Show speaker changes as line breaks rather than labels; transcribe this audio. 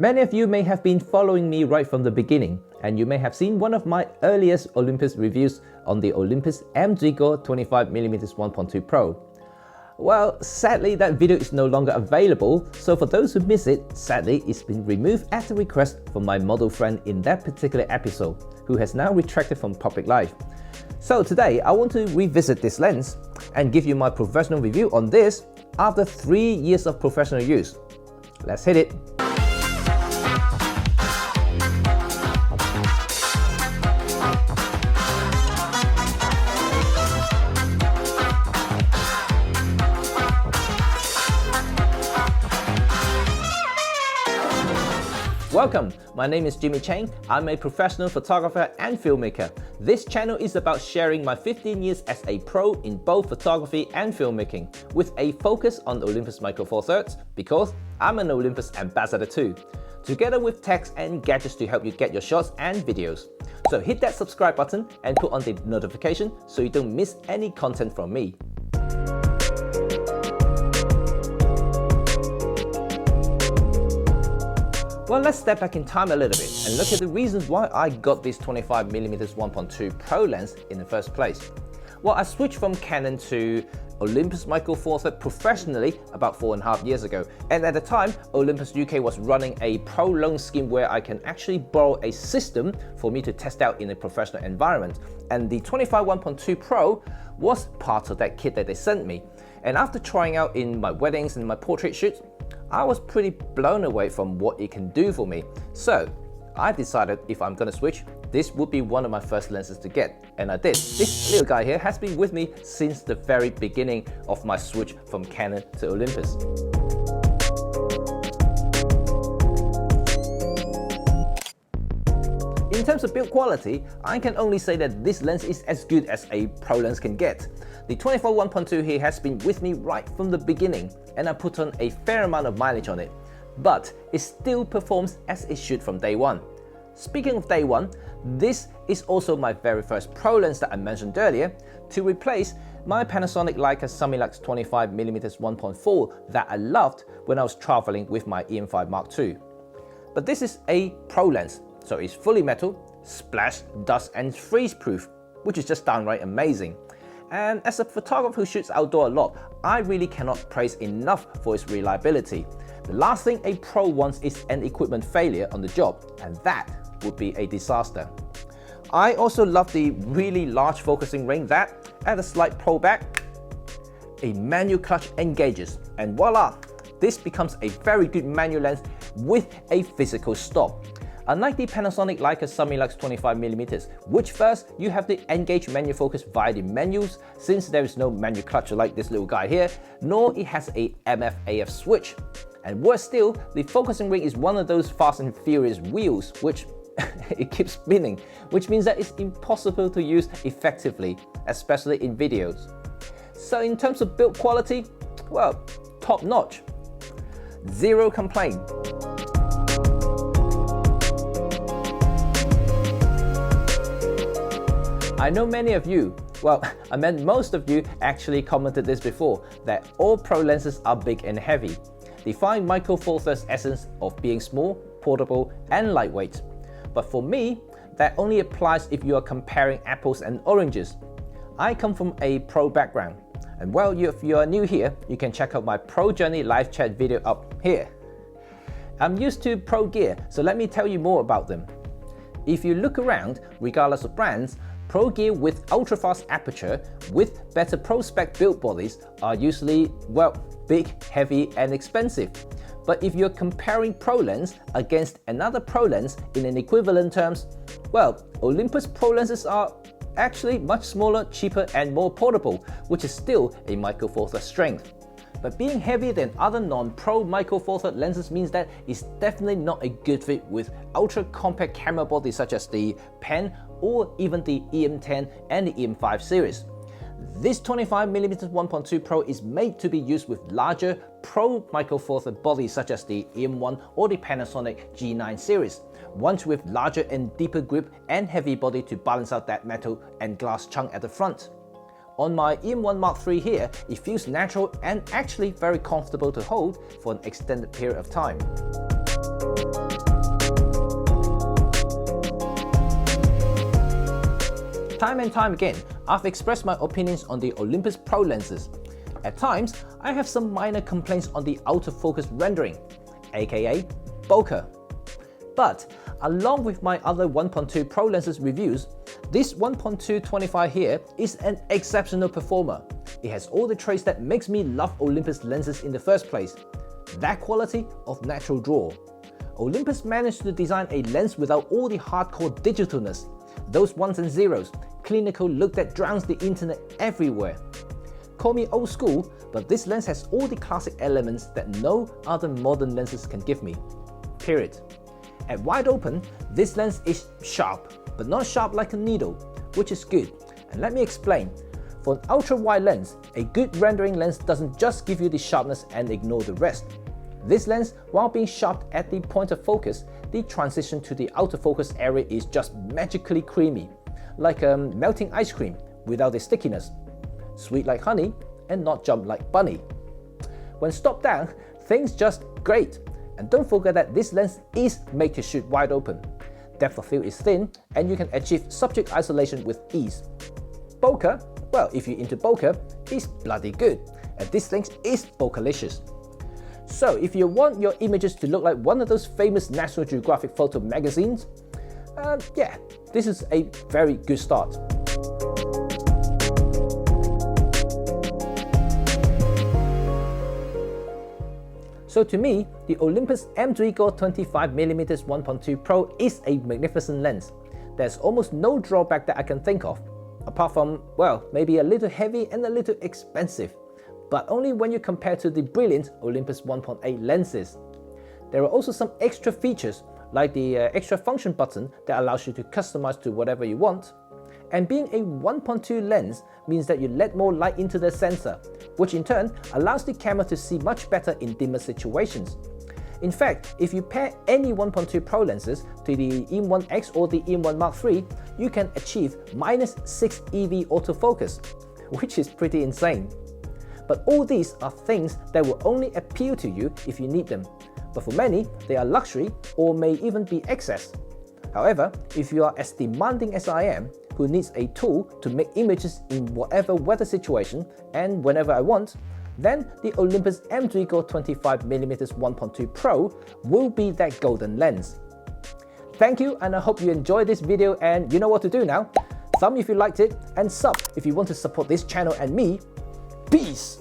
Many of you may have been following me right from the beginning, and you may have seen one of my earliest Olympus reviews on the Olympus M.Zuiko 25mm 1.2 Pro. Well, sadly that video is no longer available, so for those who miss it, sadly it's been removed at a request from my model friend in that particular episode, who has now retracted from public life. So today I want to revisit this lens and give you my professional review on this after 3 years of professional use. Let's hit it! Welcome, my name is Cheng. I'm a professional photographer and filmmaker. This channel is about sharing my 15 years as a pro in both photography and filmmaking, with a focus on Olympus Micro Four Thirds because I'm an Olympus ambassador too, together with techs and gadgets to help you get your shots and videos. So hit that subscribe button and put on the notification so you don't miss any content from me. Well, let's step back in time a little bit and look at the reasons why I got this 25mm 1.2 Pro lens in the first place. Well, I switched from Canon to Olympus Micro Four Thirds professionally about 4.5 years ago, and at the time Olympus UK was running a pro loan scheme where I can actually borrow a system for me to test out in a professional environment, and the 25 1.2 Pro was part of that kit that they sent me. And after trying out in my weddings and my portrait shoots, I was pretty blown away from what it can do for me. So I decided if I'm gonna switch, this would be one of my first lenses to get, and I did. This little guy here has been with me since the very beginning of my switch from Canon to Olympus. In terms of build quality, I can only say that this lens is as good as a pro lens can get. The 24 1.2 here has been with me right from the beginning, and I put on a fair amount of mileage on it, but it still performs as it should from day one. Speaking of day one, this is also my very first pro lens that I mentioned earlier to replace my Panasonic Leica Summilux 25mm 1.4 that I loved when I was traveling with my EM5 Mark II. But this is a pro lens, so it's fully metal, splash, dust and freeze proof, which is just downright amazing. And as a photographer who shoots outdoor a lot, I really cannot praise enough for its reliability. The last thing a pro wants is an equipment failure on the job, and that would be a disaster. I also love the really large focusing ring that, at a slight pullback, a manual clutch engages, and voila! This becomes a very good manual lens with a physical stop. Unlike the Panasonic Leica Summilux 25mm, which first you have to engage manual focus via the menus, since there is no manual clutch like this little guy here, nor it has a MF/AF switch. And worse still, the focusing ring is one of those Fast and Furious wheels, which it keeps spinning, which means that it's impossible to use effectively, especially in videos. So in terms of build quality, well, top notch. Zero complaint. I know many of you, well, I meant most of you actually commented this before, that all pro lenses are big and heavy. They find Micro Four Thirds essence of being small, portable and lightweight. But for me, that only applies if you are comparing apples and oranges. I come from a pro background, and well, if you are new here, you can check out my Pro Journey live chat video up here. I'm used to pro gear, so let me tell you more about them. If you look around, regardless of brands, pro gear with ultra-fast aperture with better pro spec build bodies are usually, well, big, heavy and expensive. But if you're comparing pro lens against another pro lens in an equivalent terms, well, Olympus Pro lenses are actually much smaller, cheaper and more portable, which is still a Micro Four Thirds strength. But being heavier than other non-pro Micro Four Thirds lenses means that it's definitely not a good fit with ultra-compact camera bodies such as the Pen or even the EM10 and the EM5 series. This 25mm 1.2 Pro is made to be used with larger pro Micro Four Thirds bodies such as the EM1 or the Panasonic G9 series, ones with larger and deeper grip and heavy body to balance out that metal and glass chunk at the front. On my EM1 Mark III here, it feels natural and actually very comfortable to hold for an extended period of time. Time and time again, I've expressed my opinions on the Olympus Pro lenses. At times, I have some minor complaints on the autofocus rendering, aka bokeh. But along with my other 1.2 Pro lenses reviews, this 1.2-25 here is an exceptional performer. It has all the traits that makes me love Olympus lenses in the first place. That quality of natural draw. Olympus managed to design a lens without all the hardcore digitalness, those ones and zeros, clinical look that drowns the internet everywhere. Call me old school, but this lens has all the classic elements that no other modern lenses can give me. Period. At wide open, this lens is sharp, but not sharp like a needle, which is good. And let me explain. For an ultra-wide lens, a good rendering lens doesn't just give you the sharpness and ignore the rest. This lens, while being sharp at the point of focus, the transition to the autofocus area is just magically creamy, like melting ice cream without the stickiness, sweet like honey and not jump like bunny. When stopped down, things just great. And don't forget that this lens is made to shoot wide open. Depth of field is thin and you can achieve subject isolation with ease. Bokeh, well, if you're into bokeh, is bloody good, and this lens is bokehlicious. So if you want your images to look like one of those famous National Geographic photo magazines, yeah, this is a very good start. So to me, the Olympus M.Zuiko 25mm 1.2 Pro is a magnificent lens. There's almost no drawback that I can think of, apart from, well, maybe a little heavy and a little expensive, but only when you compare to the brilliant Olympus 1.8 lenses. There are also some extra features, like the extra function button that allows you to customize to whatever you want. And being a 1.2 lens means that you let more light into the sensor, which in turn allows the camera to see much better in dimmer situations. In fact, if you pair any 1.2 Pro lenses to the EM1X or the EM1 Mark III, you can achieve -6 EV autofocus, which is pretty insane. But all these are things that will only appeal to you if you need them. But for many, they are luxury or may even be excess. However, if you are as demanding as I am, who needs a tool to make images in whatever weather situation and whenever I want, then the Olympus M.Zuiko 25mm 1.2 Pro will be that golden lens. Thank you, and I hope you enjoyed this video, and you know what to do now. Thumb if you liked it, and sub if you want to support this channel and me. Peace!